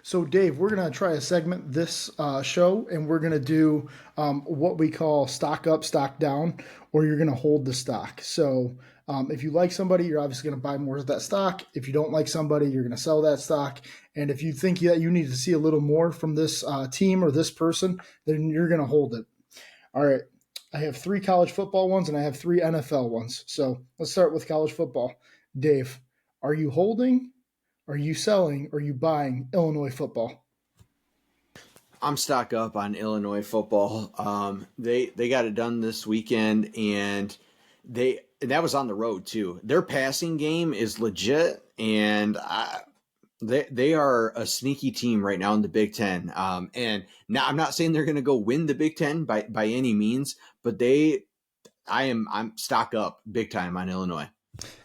So, Dave, we're going to try a segment this show, and we're going to do what we call stock up, stock down, or you're going to hold the stock. So, if you like somebody, you're obviously going to buy more of that stock. If you don't like somebody, you're going to sell that stock. And if you think that you need to see a little more from this team or this person, then you're going to hold it. All right. I have three college football ones and I have three NFL ones. So, let's start with college football. Dave, are you holding? Are you selling? Or are you buying Illinois football? I'm stock up on Illinois football. They got it done this weekend, and that was on the road too. Their passing game is legit, and they are a sneaky team right now in the Big Ten. And now I'm not saying they're going to go win the Big Ten by any means, but I'm stock up big time on Illinois.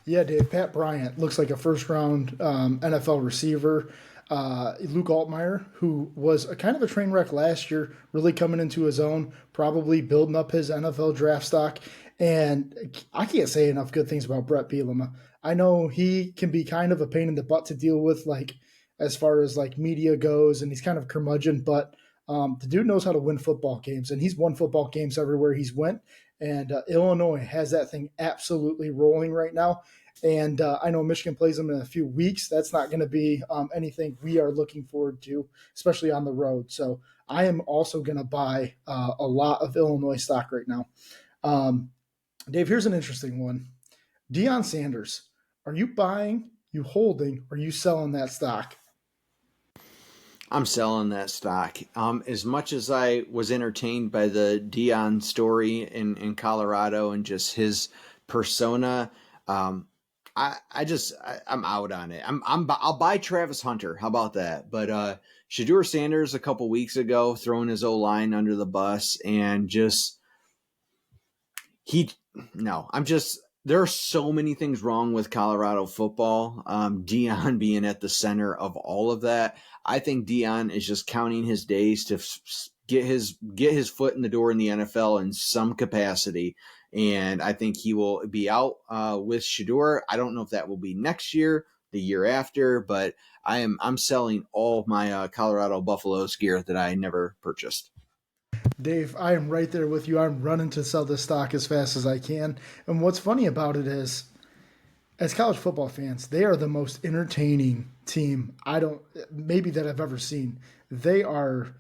Yeah, Dave. Pat Bryant looks like a first round NFL receiver. Luke Altmaier, who was a kind of a train wreck last year, really coming into his own, probably building up his NFL draft stock. And I can't say enough good things about Brett Bielema. I know he can be kind of a pain in the butt to deal with, like as far as like media goes, and he's kind of curmudgeon, but the dude knows how to win football games, and he's won football games everywhere he's went. And Illinois has that thing absolutely rolling right now. And I know Michigan plays them in a few weeks. That's not going to be anything we are looking forward to, especially on the road. So I am also going to buy a lot of Illinois stock right now. Um, Dave, here's an interesting one. Deion Sanders, are you buying, you holding, or are you selling that stock? I'm selling that stock. As much as I was entertained by the Dion story in Colorado and just his persona, I'm out on it. I'll buy Travis Hunter. How about that? But Shadur Sanders a couple weeks ago throwing his O line under the bus and just he no, I'm just there are so many things wrong with Colorado football. Dion being at the center of all of that, I think Dion is just counting his days to get his foot in the door in the NFL in some capacity, and I think he will be out with Shador. I don't know if that will be next year, the year after, but I'm selling all of my Colorado Buffaloes gear that I never purchased. Dave, I am right there with you. I'm running to sell this stock as fast as I can. And what's funny about it is, as college football fans, they are the most entertaining team I don't maybe that I've ever seen. They are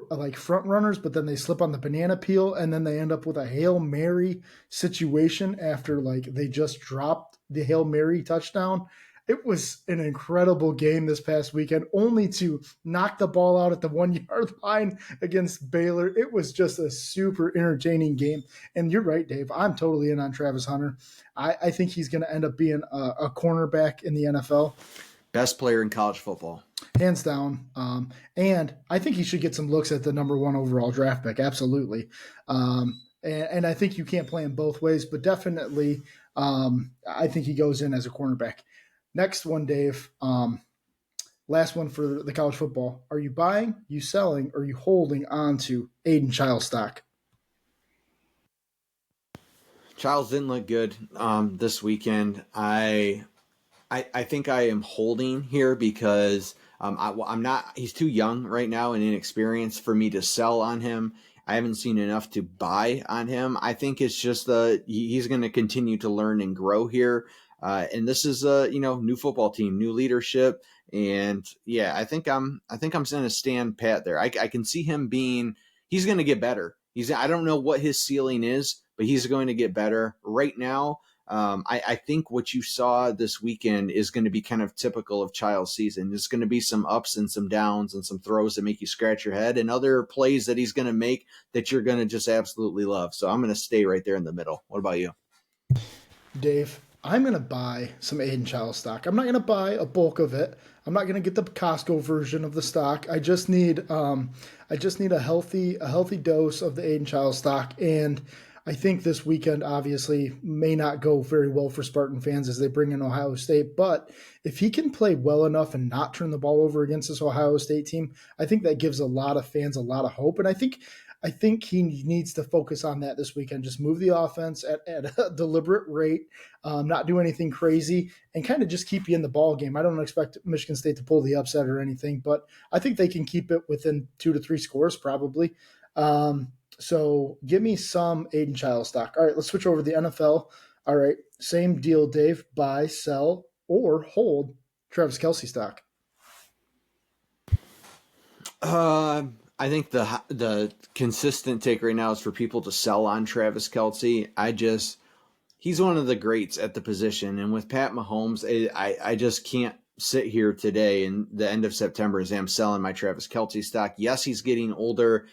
like front runners, but then they slip on the banana peel, and then they end up with a Hail Mary situation after like they just dropped the Hail Mary touchdown. It was an incredible game this past weekend, only to knock the ball out at the 1 yard line against Baylor. It was just a super entertaining game. And you're right, Dave. I'm totally in on Travis Hunter. I think he's going to end up being a cornerback in the NFL. Best player in college football. Hands down. And I think he should get some looks at the number one overall draft pick. Absolutely. And I think you can't play him both ways, but definitely I think he goes in as a cornerback. Next one, Dave. Last one for the college football. Are you buying, you selling, or are you holding on to Aiden Child stock? Childs didn't look good this weekend. I think I am holding here because I'm not. He's too young right now and inexperienced for me to sell on him. I haven't seen enough to buy on him. I think it's just he's going to continue to learn and grow here. And this is a new football team, new leadership, and yeah, I think I'm going to stand pat there. I can see him being. He's going to get better. I don't know what his ceiling is, but he's going to get better. Right now, I think what you saw this weekend is going to be kind of typical of Child's season. There's going to be some ups and some downs and some throws that make you scratch your head and other plays that he's going to make that you're going to just absolutely love. So I'm going to stay right there in the middle. What about you? Dave, I'm going to buy some Aiden Child stock. I'm not going to buy a bulk of it. I'm not going to get the Costco version of the stock. I just need a healthy dose of the Aiden Child stock. And I think this weekend obviously may not go very well for Spartan fans as they bring in Ohio State. But if he can play well enough and not turn the ball over against this Ohio State team, I think that gives a lot of fans a lot of hope. And I think I think he needs to focus on that this weekend. Just move the offense at a deliberate rate, not do anything crazy, and kind of just keep you in the ball game. I don't expect Michigan State to pull the upset or anything, but I think they can keep it within 2 to 3 scores probably. So give me some Aiden Chiles stock. All right, let's switch over to the NFL. All right, same deal, Dave. Buy, sell, or hold Travis Kelce stock. I think the consistent take right now is for people to sell on Travis Kelce. He's one of the greats at the position, and with Pat Mahomes, I just can't sit here today in the end of September and say I'm selling my Travis Kelce stock. Yes, he's getting older.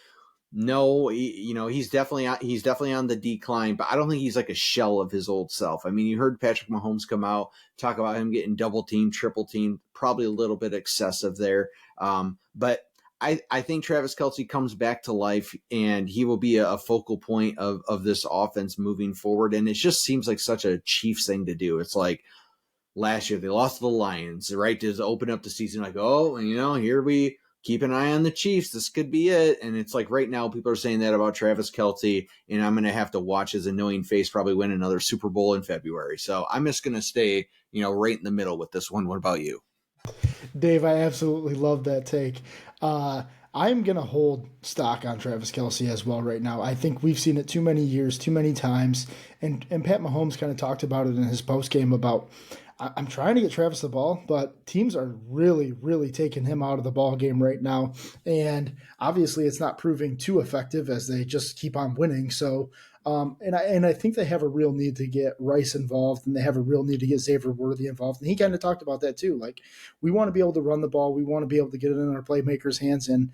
No, he's definitely on the decline, but I don't think he's like a shell of his old self. I mean, you heard Patrick Mahomes come out talk about him getting double teamed, triple teamed, probably a little bit excessive there. But I think Travis Kelce comes back to life, and he will be a focal point of this offense moving forward. And it just seems like such a Chiefs thing to do. It's like last year they lost to the Lions, right? To open up the season, like, oh, here we keep an eye on the Chiefs. This could be it. And it's like right now people are saying that about Travis Kelce, and I'm going to have to watch his annoying face probably win another Super Bowl in February. So I'm just going to stay, right in the middle with this one. What about you? Dave, I absolutely love that take. I'm going to hold stock on Travis Kelce as well right now. I think we've seen it too many years, too many times. And Pat Mahomes kind of talked about it in his post game about I'm trying to get Travis the ball, but teams are really, really taking him out of the ball game right now. And obviously it's not proving too effective as they just keep on winning. So and I think they have a real need to get Rice involved, and they have a real need to get Xavier Worthy involved. And he kind of talked about that too. Like, we want to be able to run the ball, we want to be able to get it in our playmakers' hands. And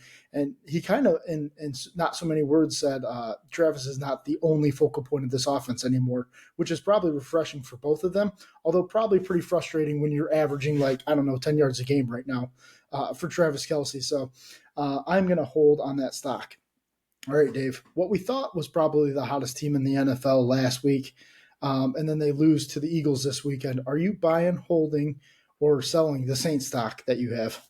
he kind of, in not so many words, said Travis is not the only focal point of this offense anymore, which is probably refreshing for both of them. Although probably pretty frustrating when you're averaging 10 yards a game right now for Travis Kelce. So I'm going to hold on that stock. All right, Dave. What we thought was probably the hottest team in the NFL last week, and then they lose to the Eagles this weekend. Are you buying, holding, or selling the Saints stock that you have?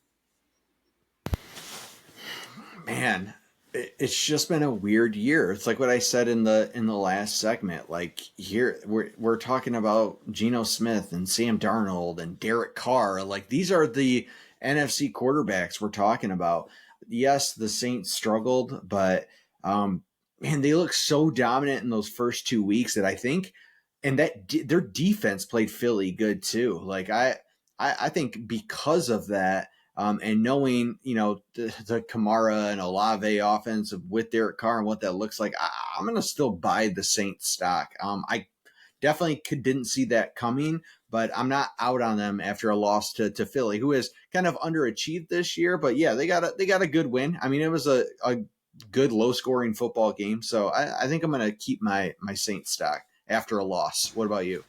Man, it's just been a weird year. It's like what I said in the last segment. Like, here we're talking about Geno Smith and Sam Darnold and Derek Carr. Like, these are the NFC quarterbacks we're talking about. Yes, the Saints struggled, but man, they look so dominant in those first 2 weeks that I think, and that their defense played Philly good too. Like, I think because of that, and knowing, the Kamara and Olave offense with Derek Carr and what that looks like, I'm going to still buy the Saints stock. I definitely didn't see that coming, but I'm not out on them after a loss to Philly, who has kind of underachieved this year. But yeah, they got a good win. I mean, it was a good low scoring football game. So I think I'm going to keep my Saints stock after a loss. What about you?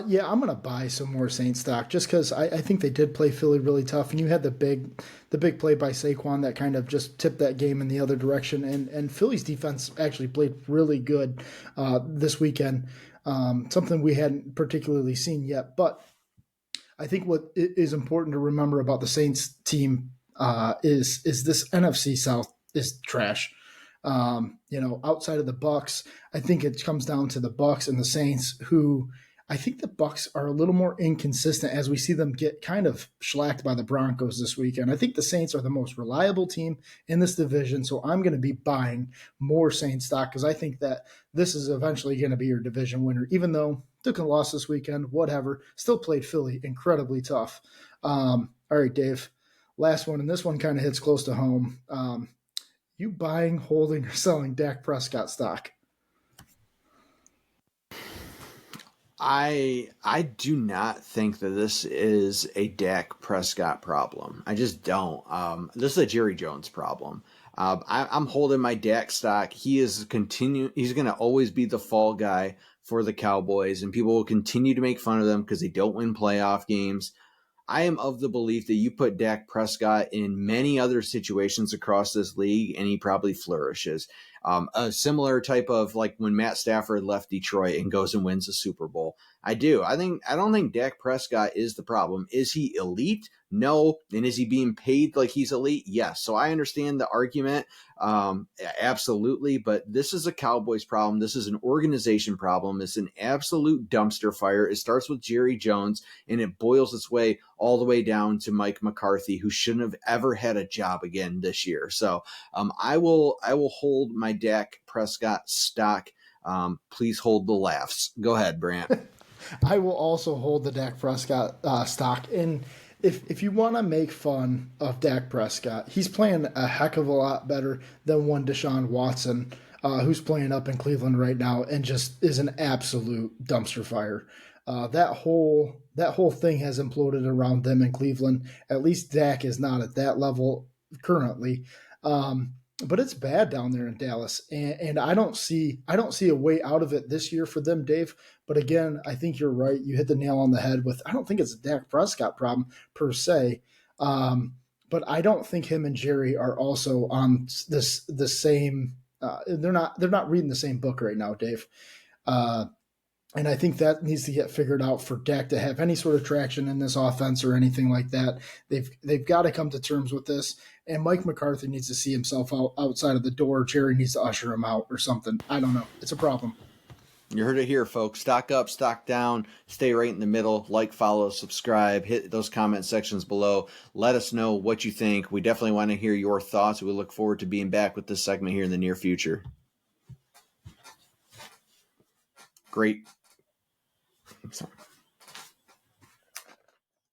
Yeah, I'm going to buy some more Saints stock just because I think they did play Philly really tough, and you had the big play by Saquon that kind of just tipped that game in the other direction. And Philly's defense actually played really good this weekend, something we hadn't particularly seen yet. But I think what is important to remember about the Saints team is this NFC South is trash. Outside of the Bucks, I think it comes down to the Bucks and the Saints, who I think the Bucks are a little more inconsistent as we see them get kind of shellacked by the Broncos this weekend. I think the Saints are the most reliable team in this division, so I'm going to be buying more Saints stock because I think that this is eventually going to be your division winner, even though took a loss this weekend, whatever, still played Philly incredibly tough. All right, Dave, last one, and this one kind of hits close to home. You buying, holding, or selling Dak Prescott stock? I do not think that this is a Dak Prescott problem. I just don't. This is a Jerry Jones problem. I'm holding my Dak stock. He's going to always be the fall guy for the Cowboys, and people will continue to make fun of them because they don't win playoff games. I am of the belief that you put Dak Prescott in many other situations across this league, and he probably flourishes. A similar type of like when Matt Stafford left Detroit and goes and wins the Super Bowl. I don't think Dak Prescott is the problem. Is he elite? No. And is he being paid like he's elite? Yes. So I understand the argument. Absolutely. But this is a Cowboys problem. This is an organization problem. It's an absolute dumpster fire. It starts with Jerry Jones and it boils its way all the way down to Mike McCarthy, who shouldn't have ever had a job again this year. So I will hold my Dak Prescott stock. Please hold the laughs. Go ahead, Brant. I will also hold the Dak Prescott stock. And if you want to make fun of Dak Prescott, he's playing a heck of a lot better than one Deshaun Watson, who's playing up in Cleveland right now and just is an absolute dumpster fire. That whole thing has imploded around them in Cleveland. At least Dak is not at that level currently. But it's bad down there in Dallas, and I don't see a way out of it this year for them, Dave. But again, I think you're right. You hit the nail on the head with I don't think it's a Dak Prescott problem per se, but I don't think him and Jerry are also on the same. They're not reading the same book right now, Dave. And I think that needs to get figured out for Dak to have any sort of traction in this offense or anything like that. They've got to come to terms with this. And Mike McCarthy needs to see himself outside of the door. Jerry needs to usher him out or something. I don't know. It's a problem. You heard it here, folks. Stock up, stock down, stay right in the middle. Like, follow, subscribe, hit those comment sections below. Let us know what you think. We definitely want to hear your thoughts. We look forward to being back with this segment here in the near future. Great. Sorry.